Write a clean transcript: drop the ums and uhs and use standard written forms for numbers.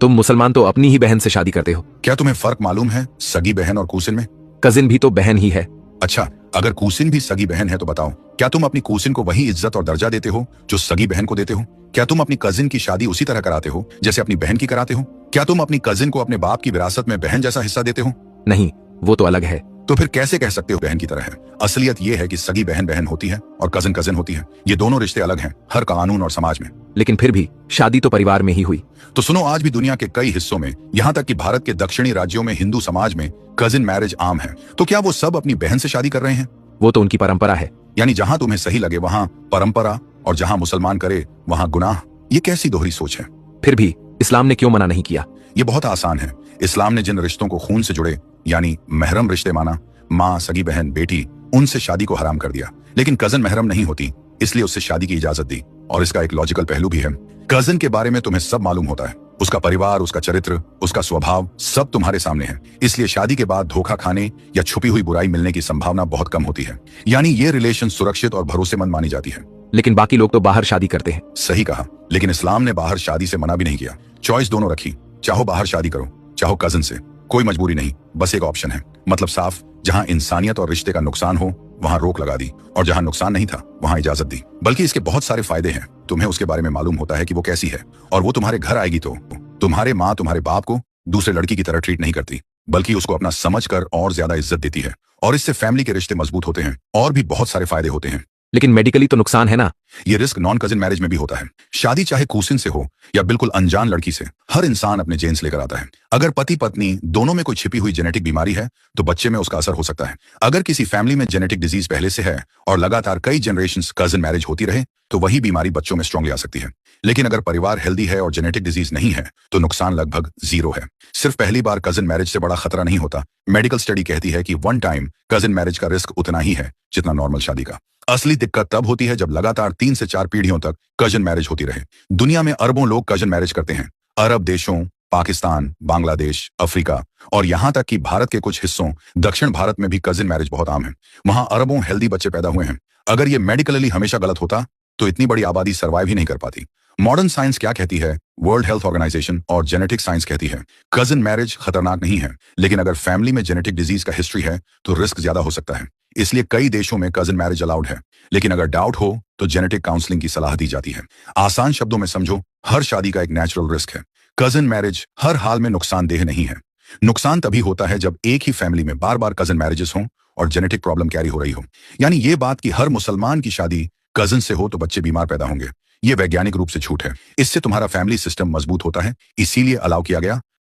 तुम मुसलमान तो अपनी ही बहन से शादी करते हो। क्या तुम्हें फर्क मालूम है सगी बहन और कूसिन में? कजिन भी तो बहन ही है। अच्छा, अगर कूसिन भी सगी बहन है तो बताओ, क्या तुम अपनी कूसिन को वही इज्जत और दर्जा देते हो जो सगी बहन को देते हो? क्या तुम अपनी कजिन की शादी उसी तरह कराते हो जैसे अपनी बहन की कराते हो? क्या तुम अपनी कजिन को अपने बाप की विरासत में बहन जैसा हिस्सा देते हो? नहीं, वो तो अलग है। तो फिर कैसे कह सकते हो बहन की तरह है? असलियत यह है कि सगी बहन बहन होती है और कजिन कजिन होती है। ये दोनों रिश्ते अलग हैं हर कानून और समाज में। लेकिन फिर भी शादी तो परिवार में ही हुई। तो सुनो, आज भी दुनिया के कई हिस्सों में, यहाँ तक कि भारत के दक्षिणी राज्यों में हिंदू समाज में कजिन मैरिज आम है। तो क्या वो सब अपनी बहन से शादी कर रहे हैं? वो तो उनकी परंपरा है। यानी जहां तुम्हें सही लगे वहां परंपरा और जहां मुसलमान करे वहां गुनाह। ये कैसी दोहरी सोच है? फिर भी इस्लाम ने क्यों मना नहीं किया? ये बहुत आसान है। इस्लाम ने जिन रिश्तों को खून से जुड़े यानी महरम रिश्ते माना, माँ, सगी बहन, बेटी, उनसे शादी को हराम कर दिया। लेकिन कजन महरम नहीं होती, इसलिए उससे शादी की इजाजत दी। और इसका एक लॉजिकल पहलू भी है। कजन के बारे में तुम्हें सब मालूम होता है, उसका परिवार, उसका चरित्र, उसका स्वभाव, सब तुम्हारे सामने है। इसलिए शादी के बाद धोखा खाने या छुपी हुई बुराई मिलने की संभावना बहुत कम होती है। यानी ये रिलेशन सुरक्षित और भरोसेमंद मानी जाती है। लेकिन बाकी लोग तो बाहर शादी करते हैं। सही कहा, लेकिन इस्लाम ने बाहर शादी से मना भी नहीं किया। चॉइस दोनों रखी, चाहो बाहर शादी करो, चाहो कजन से, कोई मजबूरी नहीं, बस एक ऑप्शन है। मतलब साफ, जहां इंसानियत और रिश्ते का नुकसान हो वहां रोक लगा दी, और जहां नुकसान नहीं था वहां इजाजत दी। बल्कि इसके बहुत सारे फायदे हैं। तुम्हें उसके बारे में मालूम होता है कि वो कैसी है, और वो तुम्हारे घर आएगी तो तुम्हारे माँ तुम्हारे बाप को दूसरे लड़की की तरह ट्रीट नहीं करती, बल्कि उसको अपना समझकर और ज्यादा इज्जत देती है। और इससे फैमिली के रिश्ते मजबूत होते हैं और भी बहुत सारे फायदे होते हैं। लेकिन मेडिकली तो नुकसान है ना? ये रिस्क नॉन कजिन मैरिज में भी होता है। शादी चाहे कूसिन से हो या बिल्कुल अनजान लड़की से, हर इंसान अपने जेन्स लेकर आता है। अगर पति पत्नी दोनों में कोई छिपी हुई जेनेटिक बीमारी है तो बच्चे में उसका असर हो सकता है। अगर किसी फैमिली में जेनेटिक डिजीज पहले से है और लगातार कई जनरेशंस कजिन मैरिज होती रहे तो वही बीमारी बच्चों में स्ट्रांगली आ सकती है। लेकिन अगर परिवार हेल्दी है और जेनेटिक डिजीज नहीं है तो नुकसान लगभग जीरो है। सिर्फ पहली बार कजिन मैरिज से बड़ा खतरा नहीं होता। मेडिकल स्टडी कहती है कि वन टाइम कजिन मैरिज का रिस्क उतना ही है जितना नॉर्मल शादी का। असली दिक्कत तब होती है जब लगातार 3 से 4 पीढ़ियों तक कजिन मैरिज होती रहे। दुनिया में अरबों लोग कजिन मैरिज करते हैं। अरब देशों, पाकिस्तान, बांग्लादेश, अफ्रीका और यहाँ तक कि भारत के कुछ हिस्सों दक्षिण भारत में भी कजिन मैरिज बहुत आम है। वहां अरबों हेल्दी बच्चे पैदा हुए हैं। अगर ये मेडिकली हमेशा गलत होता तो इतनी बड़ी आबादी सर्वाइव ही नहीं कर पाती। मॉडर्न साइंस क्या कहती है? वर्ल्ड हेल्थ ऑर्गेनाइजेशन और जेनेटिक साइंस कहती है कजिन मैरिज खतरनाक नहीं है, लेकिन अगर फैमिली में जेनेटिक डिजीज का हिस्ट्री है तो रिस्क ज्यादा हो सकता है। इसलिए कई देशों में कजिन मैरिज अलाउड है, लेकिन अगर डाउट हो तो जेनेटिक काउंसलिंग की सलाह दी जाती है। आसान शब्दों में समझो, हर शादी का एक नेचुरल रिस्क है। कजिन मैरिज हर हाल में नुकसानदेह नहीं है। नुकसान तभी होता है जब एक ही फैमिली में बार बार कजिन मैरिजेस हों और जेनेटिक प्रॉब्लम कैरी हो रही हो। यानी ये बात कि हर मुसलमान की शादी कजिन से हो तो बच्चे बीमार पैदा होंगे, ये वैज्ञानिक रूप से झूठ है। इससे तुम्हारा फैमिली सिस्टम मजबूत होता है, इसीलिए अलाउ किया गया